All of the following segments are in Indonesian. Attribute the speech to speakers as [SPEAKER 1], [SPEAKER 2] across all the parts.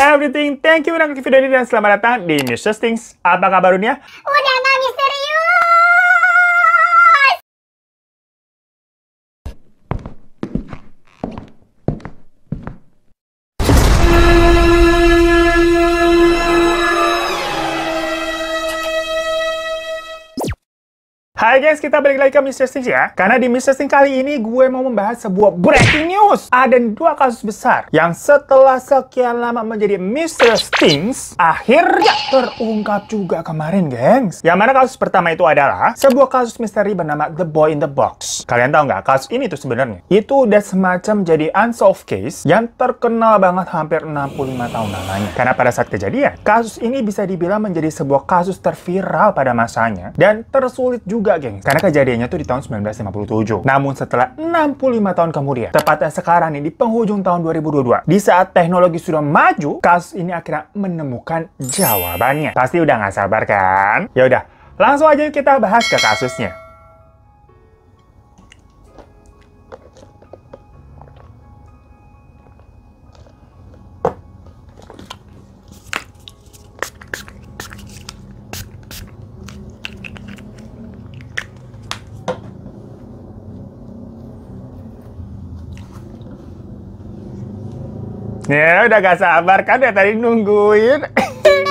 [SPEAKER 1] everything. Thank you udah nonton video ini dan selamat datang di Mr. Things. Apa kabar dunia?
[SPEAKER 2] Udah mah misterius.
[SPEAKER 1] Hai guys, kita balik lagi ke Mr. Things ya. Karena di Mr. Things kali ini gue mau membahas sebuah breaking news. Ada dua kasus besar yang setelah sekian lama menjadi Mr. Things akhirnya terungkap juga kemarin, gengs. Yang mana kasus pertama itu adalah sebuah kasus misteri bernama The Boy in the Box. Kalian tahu nggak kasus ini tuh sebenarnya? Itu udah semacam jadi unsolved case yang terkenal banget hampir 65 tahun lamanya. Karena pada saat kejadian, kasus ini bisa dibilang menjadi sebuah kasus terviral pada masanya dan tersulit juga, geng, karena kejadiannya tuh di tahun 1957. Namun setelah 65 tahun kemudian, tepatnya sekarang nih di penghujung tahun 2022, di saat teknologi sudah maju, kasus ini akhirnya menemukan jawabannya. Pasti udah nggak sabar kan? Ya udah, langsung aja kita bahas ke kasusnya. Ya, udah gak sabar kan ya tadi nungguin.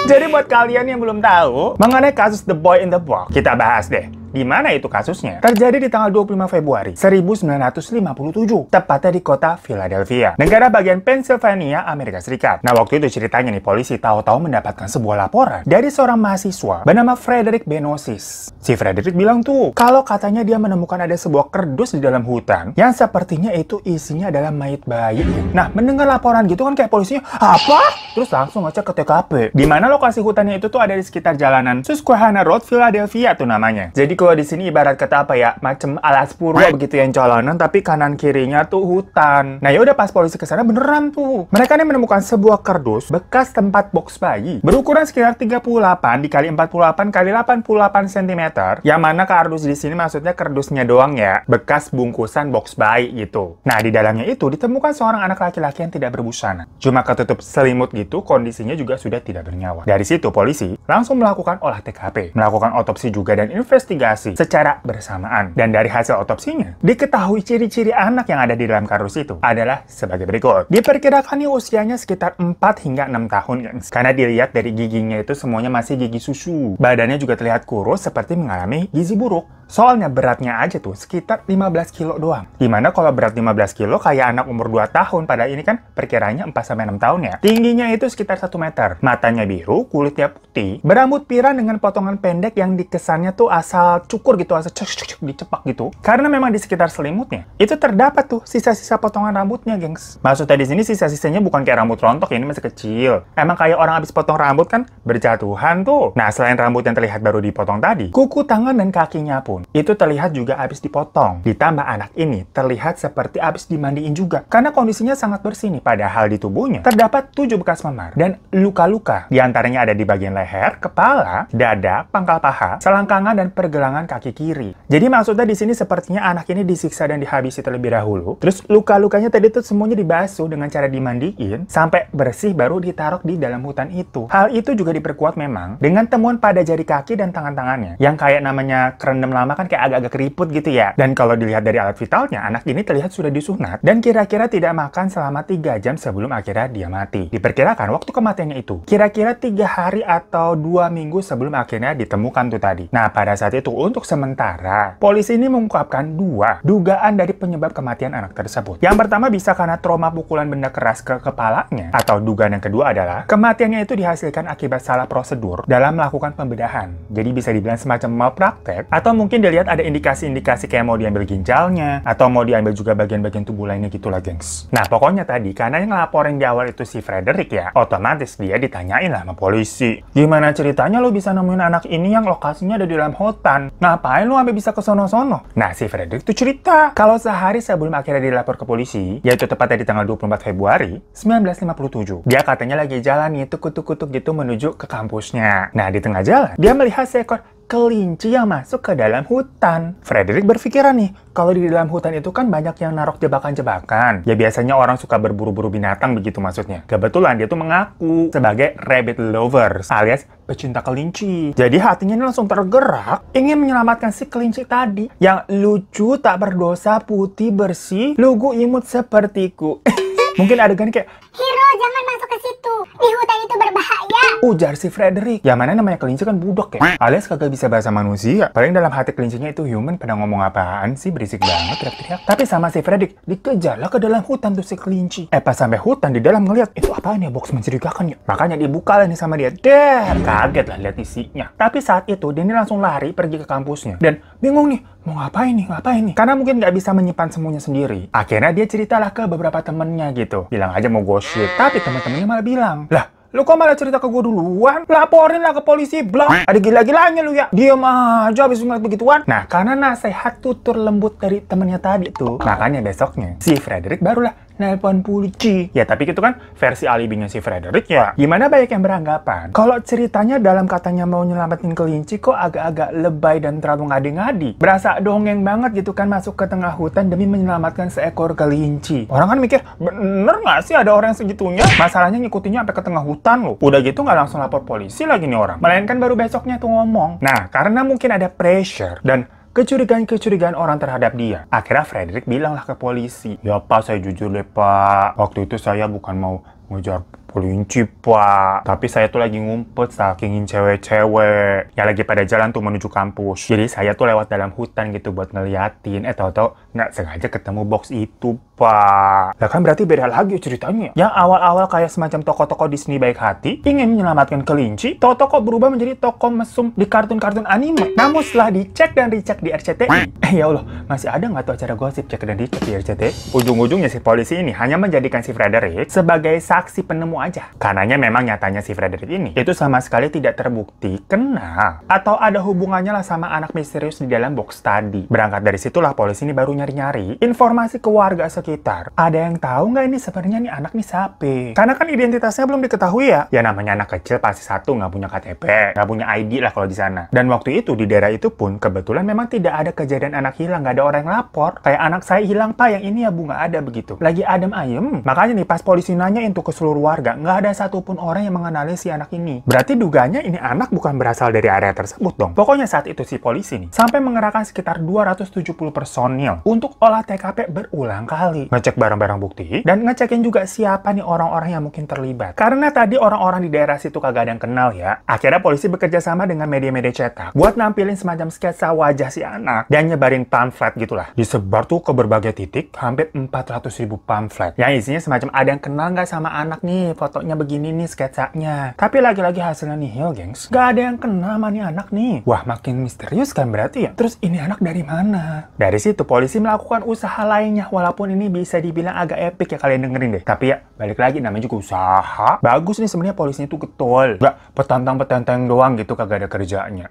[SPEAKER 1] Jadi buat kalian yang belum tahu mengenai kasus The Boy in the Box, kita bahas deh. Di mana itu kasusnya? Terjadi di tanggal 25 Februari 1957, tepatnya di kota Philadelphia, negara bagian Pennsylvania, Amerika Serikat. Nah, waktu itu ceritanya nih, polisi tahu-tahu mendapatkan sebuah laporan dari seorang mahasiswa bernama Frederick Benosis. Si Frederick bilang tuh, kalau katanya dia menemukan ada sebuah kerdus di dalam hutan yang sepertinya itu isinya adalah mayat bayi. Nah, mendengar laporan gitu kan kayak polisinya, apa? Terus langsung ngecek ke TKP. Di mana lokasi hutannya itu tuh ada di sekitar jalanan Susquehanna Road, Philadelphia tuh namanya. Jadi kalau di sini ibarat kata apa ya, macem alas purwa begitu yang jalanan, tapi kanan kirinya tuh hutan. Nah yaudah pas polisi kesana beneran tuh, mereka nih menemukan sebuah kardus bekas tempat box bayi berukuran sekitar 38 dikali 48 kali 88 cm. Yang mana kardus di sini maksudnya kardusnya doang ya, bekas bungkusan box bayi gitu. Nah di dalamnya itu ditemukan seorang anak laki-laki yang tidak berbusana, cuma ketutup selimut gitu, kondisinya juga sudah tidak bernyawa. Dari situ polisi langsung melakukan olah TKP, melakukan otopsi juga dan investigasi secara bersamaan. Dan dari hasil otopsinya, diketahui ciri-ciri anak yang ada di dalam kardus itu adalah sebagai berikut. Diperkirakan nih usianya sekitar 4 hingga 6 tahun, gengs. Karena dilihat dari giginya itu semuanya masih gigi susu. Badannya juga terlihat kurus seperti mengalami gizi buruk. Soalnya beratnya aja tuh sekitar 15 kilo doang. Dimana kalau berat 15 kilo kayak anak umur 2 tahun, pada ini kan perkiranya 4-6 tahun ya. Tingginya itu sekitar 1 meter. Matanya biru, kulitnya putih, berambut pirang dengan potongan pendek yang dikesannya tuh asal cukur gitu, asal dicepak gitu. Karena memang di sekitar selimutnya itu terdapat tuh sisa-sisa potongan rambutnya, gengs. Maksudnya di sini sisa-sisanya bukan kayak rambut rontok ya, ini masih kecil. Emang kayak orang habis potong rambut kan berjatuhan tuh. Nah, selain rambut yang terlihat baru dipotong tadi, kuku tangan dan kakinya pun itu terlihat juga habis dipotong. Ditambah anak ini terlihat seperti habis dimandiin juga karena kondisinya sangat bersih nih. Padahal di tubuhnya terdapat 7 bekas memar dan luka-luka. Di antaranya ada di bagian leher, kepala, dada, pangkal paha, selangkangan dan pergelangan kaki kiri. Jadi maksudnya di sini sepertinya anak ini disiksa dan dihabisi terlebih dahulu. Terus luka-lukanya tadi tuh semuanya dibasuh dengan cara dimandiin sampai bersih baru ditaruh di dalam hutan itu. Hal itu juga diperkuat memang dengan temuan pada jari kaki dan tangan-tangannya yang kayak namanya kerendam lama kan kayak agak-agak keriput gitu ya. Dan kalau dilihat dari alat vitalnya, anak ini terlihat sudah disunat dan kira-kira tidak makan selama 3 jam sebelum akhirnya dia mati. Diperkirakan waktu kematiannya itu kira-kira 3 hari atau 2 minggu sebelum akhirnya ditemukan tuh tadi. Nah pada saat itu untuk sementara polisi ini mengungkapkan 2 dugaan dari penyebab kematian anak tersebut. Yang pertama bisa karena trauma pukulan benda keras ke kepalanya, atau dugaan yang kedua adalah kematiannya itu dihasilkan akibat salah prosedur dalam melakukan pembedahan. Jadi bisa dibilang semacam malpraktek, atau mungkin dilihat ada indikasi-indikasi kayak mau diambil ginjalnya atau mau diambil juga bagian-bagian tubuh lainnya gitulah, gengs. Nah pokoknya tadi karena yang ngelaporin di awal itu si Frederick ya, otomatis dia ditanyain lah sama polisi, gimana ceritanya lo bisa nemuin anak ini yang lokasinya ada di dalam hutan, ngapain lo sampai bisa ke sono-sono? Nah si Frederick tuh cerita kalau sehari sebelum akhirnya dilapor ke polisi, yaitu tepatnya di tanggal 24 Februari 1957, dia katanya lagi jalan nih tuk-tuk gitu menuju ke kampusnya. Nah di tengah jalan dia melihat seekor kelinci yang masuk ke dalam hutan. Frederick berpikiran nih, kalau di dalam hutan itu kan banyak yang naruh jebakan-jebakan. Ya biasanya orang suka berburu-buru binatang begitu maksudnya. Kebetulan dia tuh mengaku sebagai rabbit lovers alias pecinta kelinci. Jadi hatinya ini langsung tergerak, ingin menyelamatkan si kelinci tadi. Yang lucu, tak berdosa, putih, bersih, lugu imut sepertiku. Mungkin adegan kayak,
[SPEAKER 2] Hero, jangan masuk ke situ. Di hutan itu berbahaya.
[SPEAKER 1] ujar si Frederick. Ya mana namanya kelinci kan budok ya. Alias kagak bisa bahasa manusia. Paling dalam hati kelincinya itu human pada ngomong apaan sih, berisik banget teriak-teriak. Tapi sama si Frederick, dikejarlah ke dalam hutan tuh si kelinci. Pas sampai hutan di dalam ngeliat, itu apaan ya, box mencurigakan ya. Makanya dibuka lah nih sama dia. Kaget lah lihat isinya. Tapi saat itu dia ini langsung lari pergi ke kampusnya. Dan bingung nih, mau ngapain nih? Karena mungkin nggak bisa menyimpan semuanya sendiri. Akhirnya dia ceritalah ke beberapa temennya gitu. Bilang aja mau gosip. Tapi teman-temannya malah bilang, lah, lu kok malah cerita ke gue duluan? Laporin lah ke polisi, blok. Ada gila-gilanya lu ya. Diam aja habis ngeliat begituan. Nah, karena nasihat tutur lembut dari temennya tadi tuh, makanya besoknya si Frederick barulah nelpon polisi. Ya, tapi itu kan versi alibinya si Frederick ya. Gimana banyak yang beranggapan kalau ceritanya dalam katanya mau nyelamatin kelinci kok agak-agak lebay dan terlalu ngadi-ngadi. Berasa dongeng banget gitu kan masuk ke tengah hutan demi menyelamatkan seekor kelinci. Orang kan mikir, bener nggak sih ada orang segitunya? Masalahnya ngikutinnya sampai ke tengah hutan loh. Udah gitu nggak langsung lapor polisi lagi nih orang. Melainkan baru besoknya tuh ngomong. Nah, karena mungkin ada pressure dan kecurigaan orang terhadap dia, akhirnya Frederick bilanglah ke polisi, ya Pak, saya jujur deh Pak, waktu itu saya bukan mau ngejar kelinci Pak, tapi saya tuh lagi ngumpet stalkingin cewek-cewek yang lagi pada jalan tuh menuju kampus. Jadi saya tuh lewat dalam hutan gitu buat ngeliatin, tau-tau nggak sengaja ketemu box itu Pak. Lah kan berarti beda lagi ceritanya. Yang awal-awal kayak semacam tokoh-tokoh Disney baik hati, ingin menyelamatkan kelinci, tokoh berubah menjadi tokoh mesum di kartun-kartun anime. Namun setelah dicek dan dicek di RCTI, ya Allah, masih ada nggak tuh acara gosip cek dan dicek di RCTI? Ujung-ujungnya si polisi ini hanya menjadikan si Frederick sebagai saksi penemu aja. Karenanya memang nyatanya si Frederick ini itu sama sekali tidak terbukti kenal atau ada hubungannya lah sama anak misterius di dalam box tadi. Berangkat dari situlah polisi ini baru nyari-nyari informasi ke warga sekitar. Ada yang tahu nggak ini sebenarnya nih anak nih siapa? Karena kan identitasnya belum diketahui ya. Ya namanya anak kecil pasti satu nggak punya KTP, nggak punya ID lah kalau di sana. Dan waktu itu di daerah itu pun kebetulan memang tidak ada kejadian anak hilang, nggak ada orang yang lapor. Kayak anak saya hilang Pak, yang ini ya Bu nggak ada begitu. Lagi adem ayem. Makanya nih pas polisi nanyain tuh ke seluruh warga, nggak ada satupun orang yang mengenali si anak ini. Berarti dugaannya ini anak bukan berasal dari area tersebut dong. Pokoknya saat itu si polisi nih sampai mengerahkan sekitar 270 personil untuk olah TKP berulang kali. Ngecek barang-barang bukti dan ngecekin juga siapa nih orang-orang yang mungkin terlibat. Karena tadi orang-orang di daerah situ kagak ada yang kenal ya. Akhirnya polisi bekerja sama dengan media-media cetak buat nampilin semacam sketsa wajah si anak dan nyebarin pamflet gitulah. Disebar tuh ke berbagai titik, hampir 400.000 pamflet. Yang isinya semacam ada yang kenal nggak sama anak nih, fotonya begini nih sketsanya. Tapi lagi-lagi hasilnya nihil, gengs. Nggak ada yang kenal sama nih anak nih. Wah, makin misterius kan berarti ya. Terus ini anak dari mana? Dari situ polisi melakukan usaha lainnya, walaupun ini bisa dibilang agak epic ya, kalian dengerin deh. Tapi ya, balik lagi namanya juga usaha. Bagus nih sebenarnya polisinya tuh getol. Nggak petantang-petantang doang gitu, kagak ada kerjanya.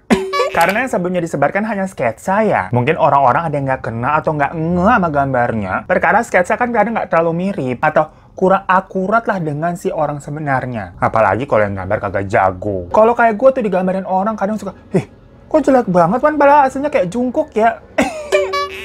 [SPEAKER 1] Karena yang sebelumnya disebarkan hanya sketsa ya. Mungkin orang-orang ada yang nggak kenal atau nggak ngeh sama gambarnya. Perkara sketsa kan kadang nggak terlalu mirip atau kurang akurat lah dengan si orang sebenarnya. Apalagi kalau yang gambar kagak jago. Kalau kayak gue tuh digambarin orang kadang suka, kok jelek banget kan, padahal aslinya kayak jungkuk ya.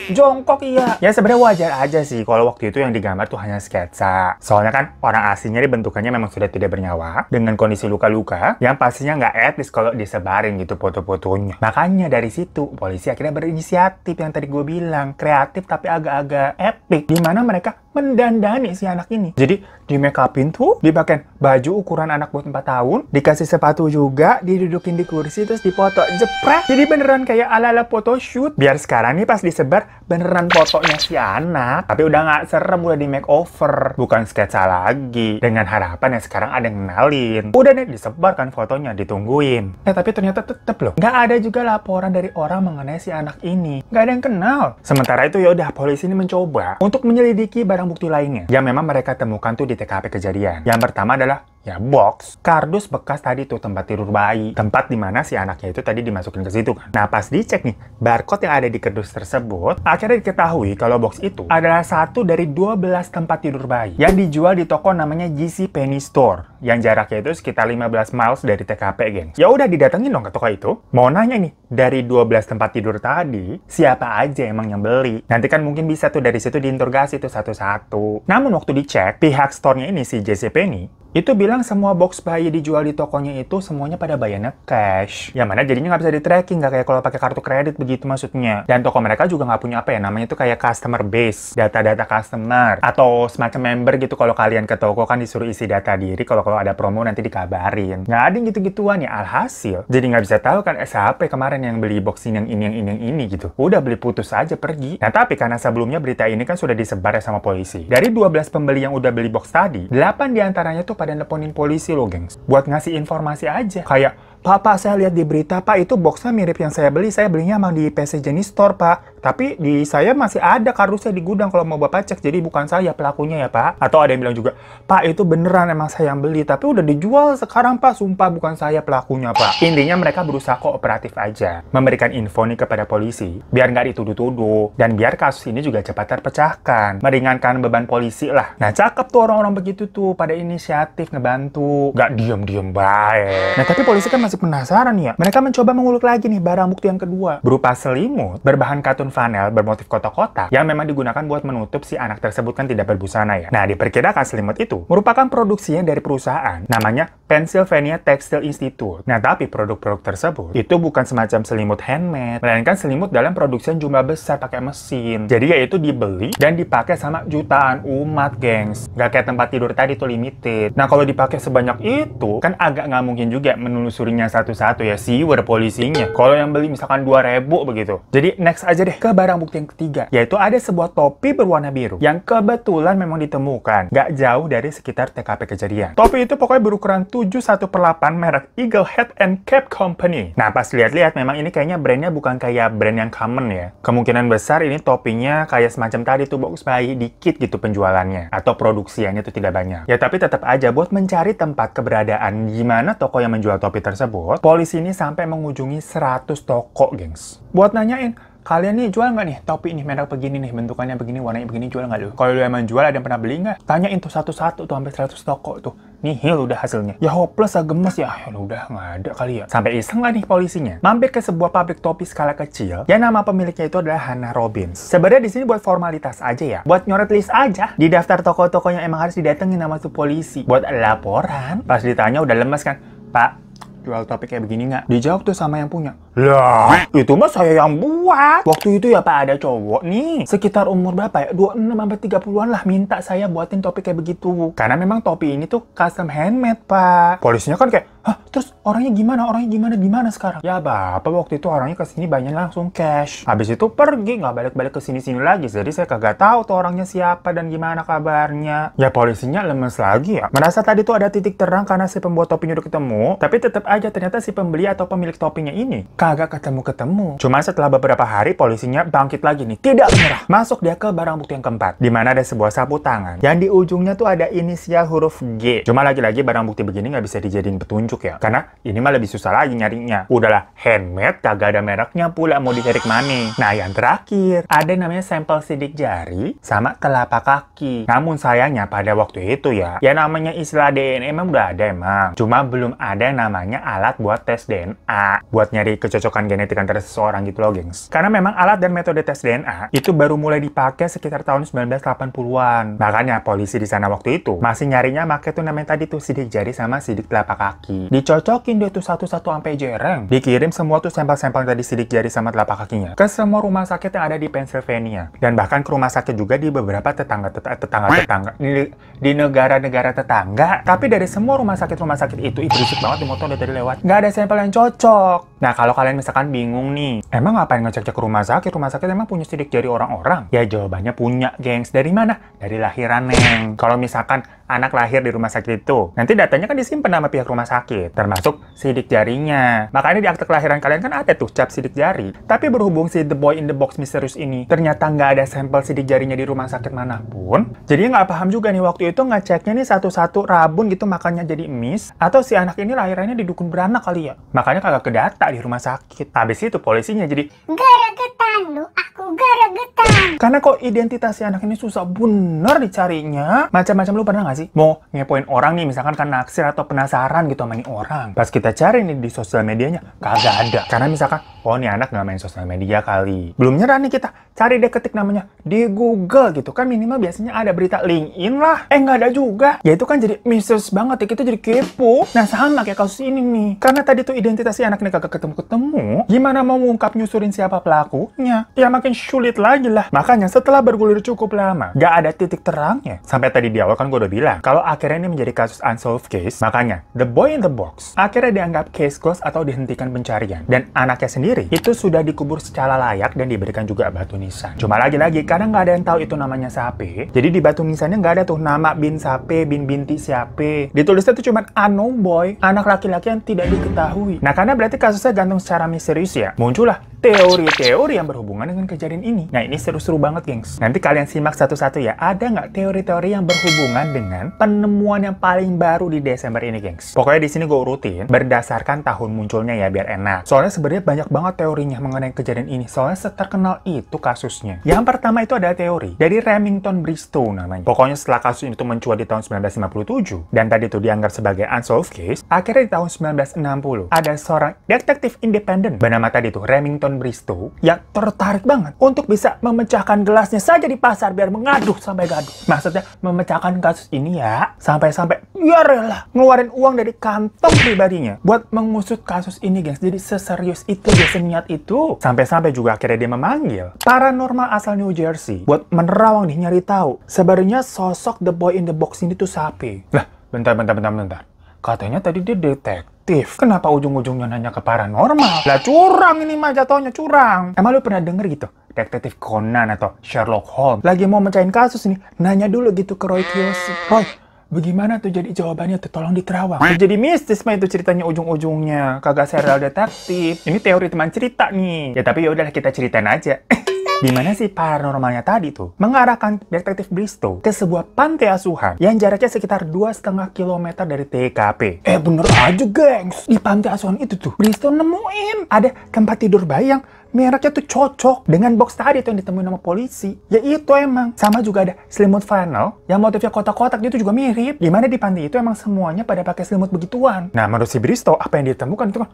[SPEAKER 1] Jongkok iya. Ya sebenarnya wajar aja sih kalau waktu itu yang digambar tuh hanya sketsa. Soalnya kan orang aslinya bentukannya memang sudah tidak bernyawa dengan kondisi luka-luka yang pastinya nggak etis kalau disebarin gitu foto-fotonya. Makanya dari situ polisi akhirnya berinisiatif yang tadi gue bilang, kreatif tapi agak-agak epic, dimana mereka mendandani si anak ini. Jadi di make upin tuh, dipakai baju ukuran anak buat 4 tahun, dikasih sepatu juga, didudukin di kursi terus dipoto jepret. Jadi beneran kayak ala-ala photoshoot. Biar sekarang nih pas disebar beneran fotonya si anak, tapi udah nggak serem, udah di makeover, bukan sketsa lagi. Dengan harapan ya sekarang ada yang kenalin. Udah nih disebarkan fotonya, ditungguin. Tapi ternyata tetep loh, nggak ada juga laporan dari orang mengenai si anak ini. Nggak ada yang kenal. Sementara itu ya udah polisi ini mencoba untuk menyelidiki barang bukti lainnya yang memang mereka temukan tuh di TKP kejadian. Yang pertama adalah Ya box, kardus bekas tadi tuh tempat tidur bayi. Tempat dimana si anaknya itu tadi dimasukin ke situ kan. Nah pas dicek nih, barcode yang ada di kardus tersebut, akhirnya diketahui kalau box itu adalah satu dari 12 tempat tidur bayi yang dijual di toko namanya JC Penney Store. Yang jaraknya itu sekitar 15 miles dari TKP, geng. Ya udah didatengin dong ke toko itu. Mau nanya nih, dari 12 tempat tidur tadi, siapa aja emang yang beli? Nanti kan mungkin bisa tuh dari situ diinterogasi tuh satu-satu. Namun waktu dicek, pihak store-nya ini si JC Penney itu bilang semua box bayi dijual di tokonya itu semuanya pada bayarnya cash. Yang mana jadinya nggak bisa di-tracking, nggak kayak kalau pakai kartu kredit begitu maksudnya. Dan toko mereka juga nggak punya apa ya, namanya itu kayak customer base, data-data customer. Atau semacam member gitu, kalau kalian ke toko kan disuruh isi data diri, kalau ada promo nanti dikabarin. Nggak ada gitu-gituan ya, alhasil. Jadi nggak bisa tahu kan siapa kemarin yang beli box ini, yang ini gitu. Udah beli putus aja pergi. Nah tapi karena sebelumnya berita ini kan sudah disebar ya sama polisi. Dari 12 pembeli yang udah beli box tadi, 8 diantaranya tuh pada nelponin polisi loh, gengs. Buat ngasih informasi aja. Kayak, Pak, saya lihat di berita, Pak, itu boxnya mirip yang saya beli. Saya belinya emang di PC Jenny Store, Pak. Tapi di saya masih ada kardusnya di gudang kalau mau Bapak cek. Jadi bukan saya pelakunya ya, Pak. Atau ada yang bilang juga, Pak, itu beneran emang saya yang beli. Tapi udah dijual sekarang, Pak. Sumpah bukan saya pelakunya, Pak. Intinya mereka berusaha kooperatif aja. Memberikan info nih kepada polisi. Biar nggak dituduh-tuduh. Dan biar kasus ini juga cepat terpecahkan. Meringankan beban polisi lah. Nah, cakep tuh orang-orang begitu tuh. Pada inisiatif ngebantu. Nggak diem-diem baik. Nah, tapi polisi kan masih penasaran ya. Mereka mencoba mengulik lagi nih barang bukti yang kedua. Berupa selimut berbahan katun flanel bermotif kotak-kotak yang memang digunakan buat menutup si anak tersebut kan tidak berbusana ya. Nah, diperkirakan selimut itu merupakan produksinya dari perusahaan namanya Pennsylvania Textile Institute. Nah, tapi produk-produk tersebut itu bukan semacam selimut handmade, melainkan selimut dalam produksian jumlah besar pakai mesin. Jadi yaitu dibeli dan dipakai sama jutaan umat, gengs. Gak kayak tempat tidur tadi tuh limited. Nah, kalau dipakai sebanyak itu, kan agak nggak mungkin juga menelusurinya satu-satu ya, siwer polisinya. Kalau yang beli misalkan 2.000 begitu. Jadi next aja deh ke barang bukti yang ketiga, yaitu ada sebuah topi berwarna biru yang kebetulan memang ditemukan nggak jauh dari sekitar TKP kejadian. Topi itu pokoknya berukuran 7/1/8 merek Eagle Hat and Cap Company. Nah pas lihat-lihat memang ini kayaknya brandnya bukan kayak brand yang common ya. Kemungkinan besar ini topinya kayak semacam tadi tuh box bayi, dikit gitu penjualannya atau produksiannya itu tidak banyak. Ya tapi tetap aja buat mencari tempat keberadaan gimana toko yang menjual topi tersebut, polisi ini sampai mengunjungi 100 toko, gengs. Buat nanyain, kalian nih jual nggak nih topi ini merek begini nih, bentukannya begini, warnanya begini, jual nggak lu? Kalau lu emang jual, ada yang pernah beli nggak? Tanyain tuh satu-satu tuh sampai 100 toko tuh. Nihil udah hasilnya. Ya hopeless, gemes ya. Udah nggak ada kali ya. Sampai iseng lah nih polisinya mampir ke sebuah pabrik topi skala kecil yang nama pemiliknya itu adalah Hannah Robbins. Sebenarnya di sini buat formalitas aja ya. Buat nyoret list aja di daftar toko-toko yang emang harus didatengin sama tuh polisi. Buat laporan. Pas ditanya udah lemes kan. Pak, jual topi kayak begini nggak? Dijawab tuh sama yang punya. Lah, itu mah saya yang buat. Waktu itu ya Pak, ada cowok nih, sekitar umur berapa ya? 26-30-an lah, minta saya buatin topi kayak begitu. Karena memang topi ini tuh custom handmade, Pak. Polisinya kan kayak, hah, terus orangnya gimana? Gimana sekarang? Ya Bapak, waktu itu orangnya kesini banyak langsung cash. Habis itu pergi, nggak balik-balik ke sini-sini lagi. Jadi saya kagak tahu tuh orangnya siapa dan gimana kabarnya. Ya polisinya lemes lagi ya. Merasa tadi tuh ada titik terang karena si pembuat topinya udah ketemu, tapi tetap aja ternyata si pembeli atau pemilik topinya ini kagak ketemu. Cuma setelah beberapa hari polisinya bangkit lagi nih, tidak menyerah. Masuk dia ke barang bukti yang keempat, di mana ada sebuah sapu tangan yang di ujungnya tuh ada inisial huruf G. Cuma lagi-lagi barang bukti begini nggak bisa dijadiin petunjuk ya, karena ini mah lebih susah lagi nyarinya. Udahlah handmade, kagak ada mereknya pula, mau dicari kemana? Nah yang terakhir ada namanya sampel sidik jari sama telapak kaki. Namun sayangnya pada waktu itu ya namanya istilah DNA emang udah ada emang. Cuma belum ada yang namanya alat buat tes DNA, buat nyari kecocokan genetik antara seseorang gitu loh, gengs. Karena memang alat dan metode tes DNA itu baru mulai dipakai sekitar tahun 1980-an. Makanya polisi di sana waktu itu masih nyarinya pakai tuh namanya tadi tuh sidik jari sama sidik telapak kaki. Dicocokin deh tuh satu-satu sampai jereng. Dikirim semua tuh sampel-sampel tadi sidik jari sama telapak kakinya ke semua rumah sakit yang ada di Pennsylvania, dan bahkan ke rumah sakit juga di beberapa tetangga di negara-negara tetangga. Tapi dari semua rumah sakit itu berisik banget di motor dari tadi lewat. Nggak ada sampel yang cocok. Nah, kalau kalian misalkan bingung nih, emang ngapain ngecek-cek ke rumah sakit? Rumah sakit emang punya sidik jari orang-orang? Ya, jawabannya punya, gengs. Dari mana? Dari lahiran, Neng. Kalau misalkan anak lahir di rumah sakit itu, nanti datanya kan disimpan sama pihak rumah sakit, termasuk sidik jarinya. Makanya di akte kelahiran kalian kan ada tuh cap sidik jari. Tapi berhubung si The Boy in the Box misterius ini ternyata nggak ada sampel sidik jarinya di rumah sakit manapun, jadi nggak paham juga nih waktu itu ngeceknya nih satu-satu rabun gitu makanya jadi miss, atau si anak ini lahirannya di dukun beranak kali ya. Makanya kagak kedata di rumah sakit. Habis itu polisinya jadi
[SPEAKER 2] Garagetan lu, aku garagetan.
[SPEAKER 1] karena kok identitas si anak ini susah bener dicarinya. Macam-macam lu pernah nggak sih mau ngepoin orang nih, misalkan kan naksir atau penasaran gitu sama nih orang. Pas kita cari nih di sosial medianya, kagak ada. Karena misalkan, oh nih anak nggak main sosial media kali. Belum nyerah nih kita, cari deh ketik namanya di Google gitu kan, minimal biasanya ada berita LinkedIn lah. Nggak ada juga. Ya itu kan jadi misterius banget ya, kita jadi kepo. Nah sama kayak kasus ini nih. Karena tadi tuh identitas si anak ini kagak ketemu-ketemu, gimana mau ngungkap nyusurin siapa pelakunya? Ya makin sulit lagi lah. Makanya setelah bergulir cukup lama, nggak ada titik terangnya. Sampai tadi di awal kan gue udah bilang, kalau akhirnya ini menjadi kasus unsolved case, makanya The Boy in the Box akhirnya dianggap case closed atau dihentikan pencarian. Dan anaknya sendiri itu sudah dikubur secara layak dan diberikan juga batu nisan. Cuma lagi-lagi, karena nggak ada yang tahu itu namanya siapa, jadi di batu nisannya nggak ada tuh nama bin siapa, bin binti siapa. Ditulisnya tuh cuma unknown boy, anak laki-laki yang tidak diketahui. Nah karena berarti kasusnya gantung secara misterius ya, muncullah teori-teori yang berhubungan dengan kejadian ini. Nah ini seru-seru banget gengs. Nanti kalian simak satu-satu ya, ada nggak teori-teori yang berhubungan dengan penemuan yang paling baru di Desember ini gengs. Pokoknya di sini gue urutin berdasarkan tahun munculnya ya biar enak. Soalnya sebenarnya banyak banget teorinya mengenai kejadian ini. Soalnya seterkenal itu kasusnya. Yang pertama itu ada teori dari Remington Bristow namanya. Pokoknya setelah kasus ini tuh mencuat di tahun 1957 dan tadi tuh dianggap sebagai unsolved case, akhirnya di tahun 1960 ada seorang detektif independen bernama tadi tuh Remington Bristow yang tertarik banget untuk bisa memecahkan gelasnya saja di pasar biar mengaduh sampai gaduh. Maksudnya memecahkan kasus ini ya sampai ya rela ngeluarin uang dari kantong pribadinya buat mengusut kasus ini guys. Jadi seserius itu dia, seniat itu. Sampai-sampai juga akhirnya dia memanggil paranormal asal New Jersey buat menerawang nih, nyari tahu sebenarnya sosok The Boy in the Box ini tuh siapa. Lah, bentar. Katanya tadi dia detektif. Kenapa ujung-ujungnya nanya ke paranormal? Lah curang ini mah jatuhnya, curang. Emang lu pernah denger gitu? Detektif Conan atau Sherlock Holmes lagi mau mecahin kasus ini, nanya dulu gitu ke Roy Kiyoshi. Roy, bagaimana tuh jadi jawabannya tuh? Tolong diterawang. Jadi mistis mah itu ceritanya ujung-ujungnya. Kagak serial detektif. Ini teori teman cerita nih. Ya tapi ya udahlah kita ceritain aja. Dimana si paranormalnya tadi tuh mengarahkan detektif Bristow ke sebuah pantai asuhan yang jaraknya sekitar 2,5 km dari TKP. Bener aja gengs, di pantai asuhan itu tuh Bristow nemuin ada tempat tidur bayi yang mereknya tuh cocok dengan box tadi tuh yang ditemuin sama polisi. Ya itu emang. Sama juga ada selimut flannel yang motifnya kotak-kotak, itu juga mirip. Dimana di pantai itu emang semuanya pada pakai selimut begituan. Nah menurut si Bristow, apa yang ditemukan itu kan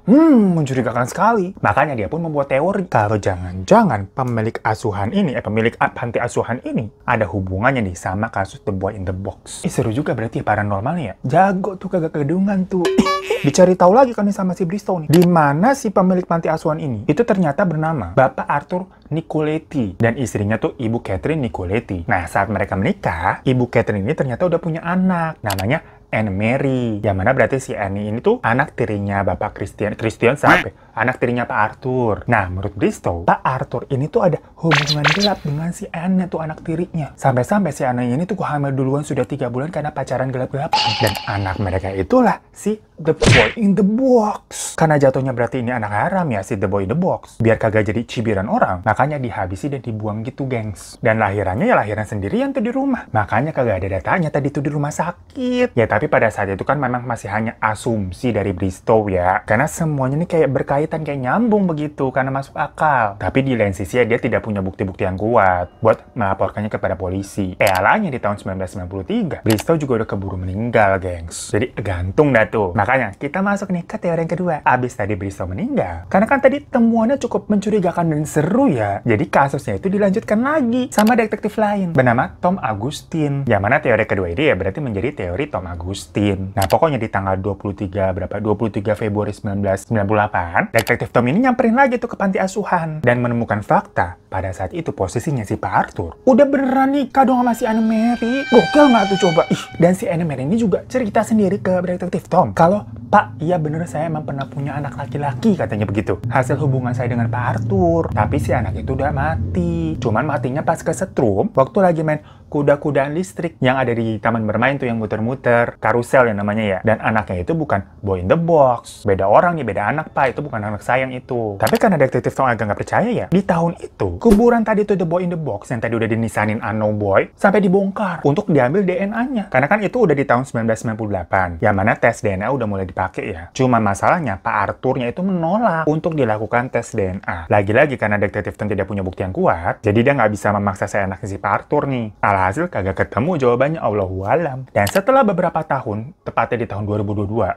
[SPEAKER 1] mencurigakan sekali. Makanya dia pun membuat teori kalau jangan-jangan pemilik asuhan ini, pemilik pantai asuhan ini ada hubungannya nih sama kasus The Boy in the Box. Seru juga berarti ya paranormalnya ya. Jago tuh, kagak kedungan tuh. Dicari tahu lagi kan nih sama si Bristow nih. Dimana si pemilik panti asuhan ini itu ternyata bernama Bapak Arthur Nicoletti dan istrinya tuh Ibu Catherine Nicoletti. Nah saat mereka menikah, Ibu Catherine ini ternyata udah punya anak namanya Anne Mary, yang mana berarti si Annie ini tuh anak tirinya Bapak Christian sampai anak tirinya Pak Arthur. Nah, menurut Bristow, Pak Arthur ini tuh ada hubungan gelap dengan si Anne tuh anak tirinya. Sampai-sampai si Anne ini tuh hamil duluan sudah 3 bulan karena pacaran gelap-gelapan. Dan anak mereka itulah si The Boy in the Box. Karena jatuhnya berarti ini anak haram ya si The Boy in the Box. Biar kagak jadi cibiran orang, makanya dihabisi dan dibuang gitu gengs. Dan lahirannya ya lahiran sendirian tuh di rumah. Makanya kagak ada datanya tadi tuh di rumah sakit. Ya tapi pada saat itu kan memang masih hanya asumsi dari Bristow ya. Karena semuanya ini kayak berkaitan, kayak nyambung begitu karena masuk akal. Tapi di lain sisi ya dia tidak punya bukti-bukti yang kuat buat melaporkannya kepada polisi. Alanya di tahun 1993, Bristow juga udah keburu meninggal gengs. Jadi gantung dah tuh. Makanya kita masuk nih ke teori yang kedua. Abis tadi Bristow meninggal, karena kan tadi temuannya cukup mencurigakan dan seru ya. Jadi kasusnya itu dilanjutkan lagi sama detektif lain bernama Tom Augustine. Yang mana teori kedua ini ya berarti menjadi teori Tom Augustine. Nah pokoknya di tanggal 23 Februari 1998, detektif Tom ini nyamperin lagi tuh ke panti asuhan dan menemukan fakta pada saat itu posisinya si Pak Arthur udah beneran nikah dong sama si Anne Mary. Gokil nggak tuh coba? Dan si Anne Mary ini juga cerita sendiri ke detektif Tom kalau, Pak, iya bener saya emang pernah punya anak laki-laki, katanya begitu. Hasil hubungan saya dengan Pak Arthur. Tapi si anak itu udah mati. Cuman matinya pas kesetrum waktu lagi main kuda-kudaan listrik yang ada di taman bermain tuh yang muter-muter, karusel yang namanya ya. Dan anaknya itu bukan boy in the box. Beda orang nih, beda anak Pak, itu bukan anak sayang itu. Tapi karena detektif Tom agak nggak percaya ya, di tahun itu, kuburan tadi tuh the boy in the box yang tadi udah dinisanin unknown boy, sampai dibongkar untuk diambil DNA-nya. Karena kan itu udah di tahun 1998, yang mana tes DNA udah mulai dipakai ya. Cuma masalahnya Pak Arthurnya itu menolak untuk dilakukan tes DNA. Lagi-lagi karena detektif Tom tidak punya bukti yang kuat, jadi dia nggak bisa memaksa seenaknya si Pak Arthur nih. Alhasil kagak ketemu jawabannya, Allahualam. Dan setelah beberapa tahun, tepatnya di tahun 2002,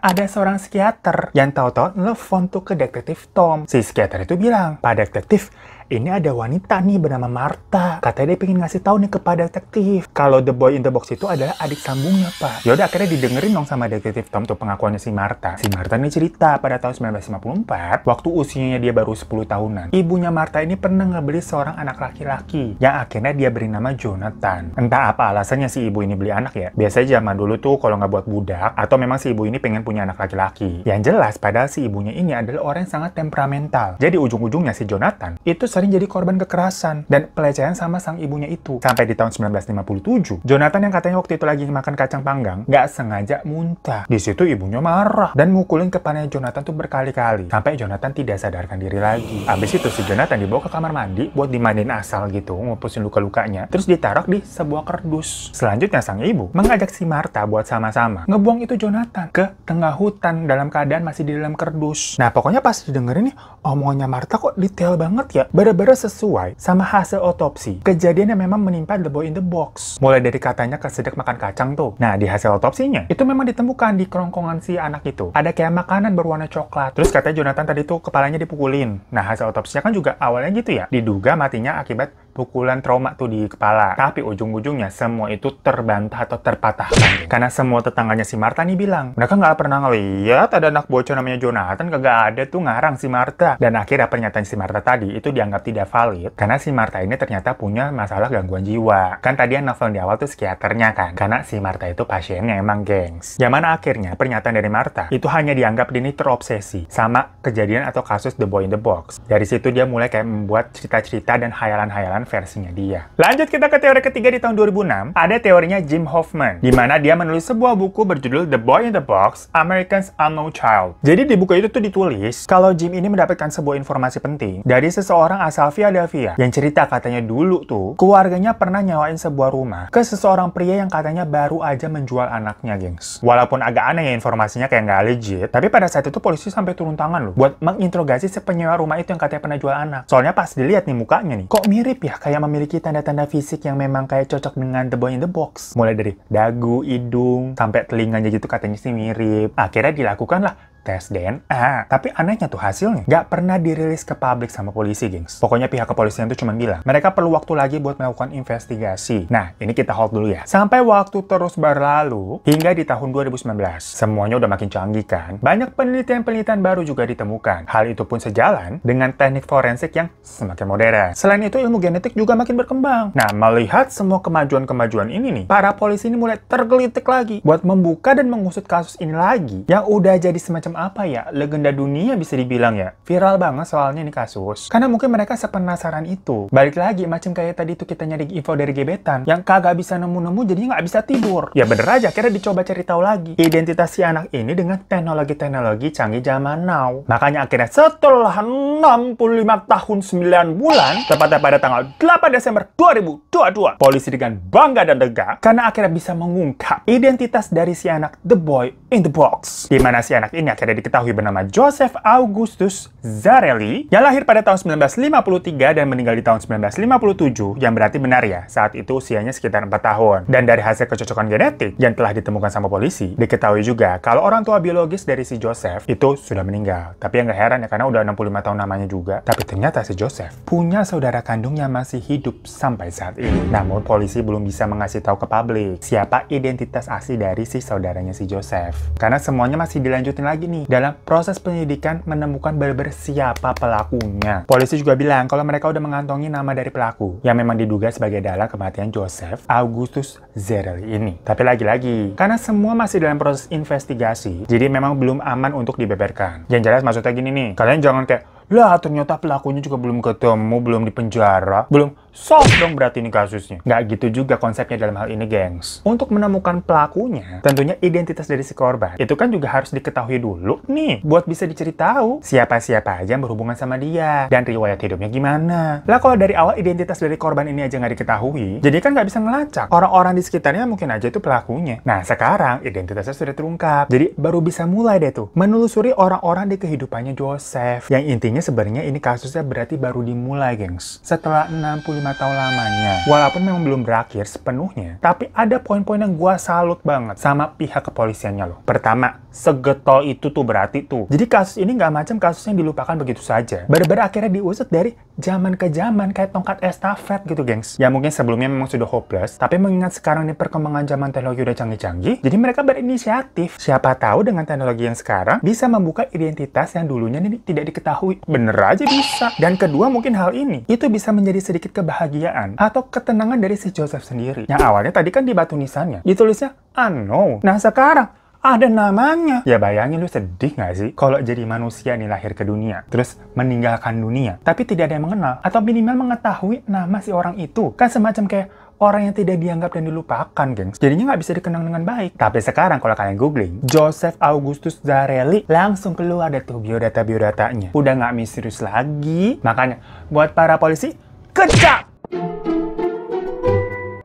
[SPEAKER 1] ada seorang psikiater yang tahu-tahu nelfon tuh ke detektif Tom. Si psikiater itu bilang, Pak Detektif, ini ada wanita nih bernama Martha. Katanya dia pengen ngasih tahu nih kepada detektif kalau the boy in the box itu adalah adik sambungnya, Pak. Yaudah akhirnya didengerin dong sama detektif Tom tuh pengakuannya si Martha. Si Martha ini cerita pada tahun 1954, waktu usianya dia baru 10 tahunan. Ibunya Martha ini pernah ngebeli seorang anak laki-laki yang akhirnya dia beri nama Jonathan. Entah apa alasannya si ibu ini beli anak ya. Biasanya zaman dulu tuh kalau nggak buat budak, atau memang si ibu ini pengen punya anak laki-laki. Yang jelas padahal si ibunya ini adalah orang yang sangat temperamental. Jadi ujung-ujungnya si Jonathan itu sering jadi korban kekerasan dan pelecehan sama sang ibunya itu. Sampai di tahun 1957, Jonathan yang katanya waktu itu lagi makan kacang panggang, nggak sengaja muntah. Di situ ibunya marah dan mukulin kepalanya Jonathan tuh berkali-kali. Sampai Jonathan tidak sadarkan diri lagi. Habis itu si Jonathan dibawa ke kamar mandi buat dimandiin asal gitu, ngupusin luka-lukanya. Terus ditaruh di sebuah kardus. Selanjutnya sang ibu mengajak si Martha buat sama-sama ngebuang itu Jonathan ke tengah hutan dalam keadaan masih di dalam kardus. Nah pokoknya pas didengerin nih, omongannya Martha kok detail banget ya. Bener-bener sesuai sama hasil otopsi. Kejadian yang memang menimpa the boy in the box. Mulai dari katanya kesedek makan kacang tuh. Nah, di hasil otopsinya, itu memang ditemukan di kerongkongan si anak itu. Ada kayak makanan berwarna coklat. Terus katanya Jonathan tadi tuh kepalanya dipukulin. Nah, hasil otopsinya kan juga awalnya gitu ya. Diduga matinya akibat pukulan trauma tuh di kepala. Tapi ujung-ujungnya semua itu terbantah atau terpatahkan. Karena semua tetangganya si Martha nih bilang, mereka nggak pernah ngeliat ada anak bocah namanya Jonathan, kagak ada tuh, ngarang si Martha. Dan akhirnya pernyataan si Martha tadi itu dianggap tidak valid karena si Martha ini ternyata punya masalah gangguan jiwa. Kan tadi yang novel di awal tuh psikiaternya kan. Karena si Martha itu pasiennya emang gengs. Yang mana akhirnya pernyataan dari Martha itu hanya dianggap dia ini terobsesi sama kejadian atau kasus The Boy in the Box. Dari situ dia mulai kayak membuat cerita-cerita dan hayalan-hayalan versinya dia. Lanjut kita ke teori ketiga di tahun 2006. Ada teorinya Jim Hoffman, di mana dia menulis sebuah buku berjudul The Boy in the Box, America's Unknown Child. Jadi di buku itu tuh ditulis kalau Jim ini mendapatkan sebuah informasi penting dari seseorang asal Philadelphia yang cerita katanya dulu tuh keluarganya pernah nyawain sebuah rumah ke seseorang pria yang katanya baru aja menjual anaknya, gengs. Walaupun agak aneh ya informasinya kayak nggak legit, tapi pada saat itu polisi sampai turun tangan loh buat menginterogasi si penyewa rumah itu yang katanya pernah jual anak. Soalnya pas dilihat nih mukanya nih, kok mirip ya, kayak memiliki tanda-tanda fisik yang memang kayak cocok dengan The Boy in the Box. Mulai dari dagu, hidung, sampai telinganya gitu katanya sih mirip. Akhirnya dilakukanlah tes DNA. Tapi anehnya tuh hasilnya nggak pernah dirilis ke publik sama polisi, gengs. Pokoknya pihak kepolisian tuh cuma bilang, mereka perlu waktu lagi buat melakukan investigasi. Nah, ini kita hold dulu ya. Sampai waktu terus berlalu, hingga di tahun 2019. Semuanya udah makin canggih kan? Banyak penelitian-penelitian baru juga ditemukan. Hal itu pun sejalan dengan teknik forensik yang semakin modern. Selain itu, ilmu genetik juga makin berkembang. Nah, melihat semua kemajuan-kemajuan ini nih, para polisi ini mulai tergelitik lagi buat membuka dan mengusut kasus ini lagi, yang udah jadi semacam apa ya, legenda dunia bisa dibilang ya. Viral banget soalnya ini kasus. Karena mungkin mereka sepenasaran itu. Balik lagi, macam kayak tadi tuh kita nyari info dari gebetan, yang kagak bisa nemu-nemu jadinya nggak bisa tidur. Ya bener aja, akhirnya dicoba cari tahu lagi identitas si anak ini dengan teknologi-teknologi canggih zaman now. Makanya akhirnya setelah 65 tahun 9 bulan, tepatnya pada tanggal 8 Desember 2022, polisi dengan bangga dan lega karena akhirnya bisa mengungkap identitas dari si anak The Boy in the Box. Dimana si anak ini akhirnya diketahui bernama Joseph Augustus Zarelli yang lahir pada tahun 1953 dan meninggal di tahun 1957, yang berarti benar ya, saat itu usianya sekitar 4 tahun. Dan dari hasil kecocokan genetik yang telah ditemukan sama polisi, diketahui juga kalau orang tua biologis dari si Joseph itu sudah meninggal. Tapi yang gak heran ya, karena udah 65 tahun namanya juga. Tapi ternyata si Joseph punya saudara kandung yang masih hidup sampai saat ini. Namun polisi belum bisa mengasih tahu ke publik siapa identitas asli dari si saudaranya si Joseph. Karena semuanya masih dilanjutin lagi ini dalam proses penyelidikan menemukan benar-benar siapa pelakunya. Polisi juga bilang kalau mereka udah mengantongi nama dari pelaku yang memang diduga sebagai dalang kematian Joseph Augustus Zarelli ini. Tapi lagi-lagi, karena semua masih dalam proses investigasi, jadi memang belum aman untuk dibeberkan. Yang jelas maksudnya gini nih, kalian jangan kayak, lah ternyata pelakunya juga belum ketemu, belum dipenjara, belum solve dong berarti ini kasusnya. Nggak gitu juga konsepnya dalam hal ini, gengs. Untuk menemukan pelakunya, tentunya identitas dari si korban itu kan juga harus diketahui dulu nih, buat bisa dicari tahu siapa-siapa aja yang berhubungan sama dia, dan riwayat hidupnya gimana. Lah kalau dari awal identitas dari korban ini aja nggak diketahui, jadi kan nggak bisa ngelacak. Orang-orang di sekitarnya mungkin aja itu pelakunya. Nah sekarang identitasnya sudah terungkap, jadi baru bisa mulai deh tuh menelusuri orang-orang di kehidupannya Joseph. Yang intinya sebenarnya ini kasusnya berarti baru dimulai, gengs. Setelah 65 tahun lamanya. Walaupun memang belum berakhir sepenuhnya, tapi ada poin-poin yang gua salut banget sama pihak kepolisiannya loh. Pertama, segetol itu tuh berarti tuh. Jadi kasus ini nggak macam kasus yang dilupakan begitu saja. Bener-bener akhirnya diusut dari zaman ke zaman kayak tongkat estafet gitu, gengs. Ya mungkin sebelumnya memang sudah hopeless, tapi mengingat sekarang ini perkembangan zaman teknologi udah canggih-canggih, jadi mereka berinisiatif. Siapa tahu dengan teknologi yang sekarang bisa membuka identitas yang dulunya ini tidak diketahui. Bener aja bisa. Dan kedua, mungkin hal ini itu bisa menjadi sedikit kebahagiaan atau ketenangan dari si Joseph sendiri. Yang awalnya tadi kan di batu nisannya ditulisnya unknown. Nah sekarang ada namanya. Ya bayangin lu sedih nggak sih kalau jadi manusia nih lahir ke dunia, terus meninggalkan dunia, tapi tidak ada yang mengenal atau minimal mengetahui nama si orang itu. Kan semacam kayak orang yang tidak dianggap dan dilupakan, gengs. Jadinya nggak bisa dikenang dengan baik. Tapi sekarang kalau kalian googling Joseph Augustus Zarelli, langsung keluar deh tuh biodata-biodatanya. Udah nggak misterius lagi. Makanya buat para polisi, kecap!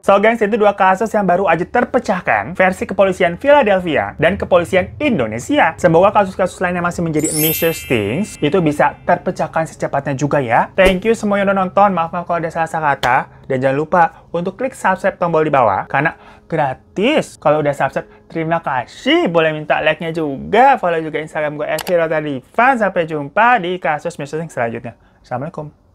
[SPEAKER 1] So gengs, itu dua kasus yang baru aja terpecahkan versi kepolisian Philadelphia dan kepolisian Indonesia. Semoga kasus-kasus lain yang masih menjadi mysterious things itu bisa terpecahkan secepatnya juga ya. Thank you semua yang udah nonton. Maaf kalau ada salah kata. Dan jangan lupa untuk klik subscribe tombol di bawah karena gratis. Kalau udah subscribe, terima kasih. Boleh minta like-nya juga. Follow juga Instagram gue @hirotadivan. Sampai jumpa di kasus mysterious selanjutnya. Assalamualaikum.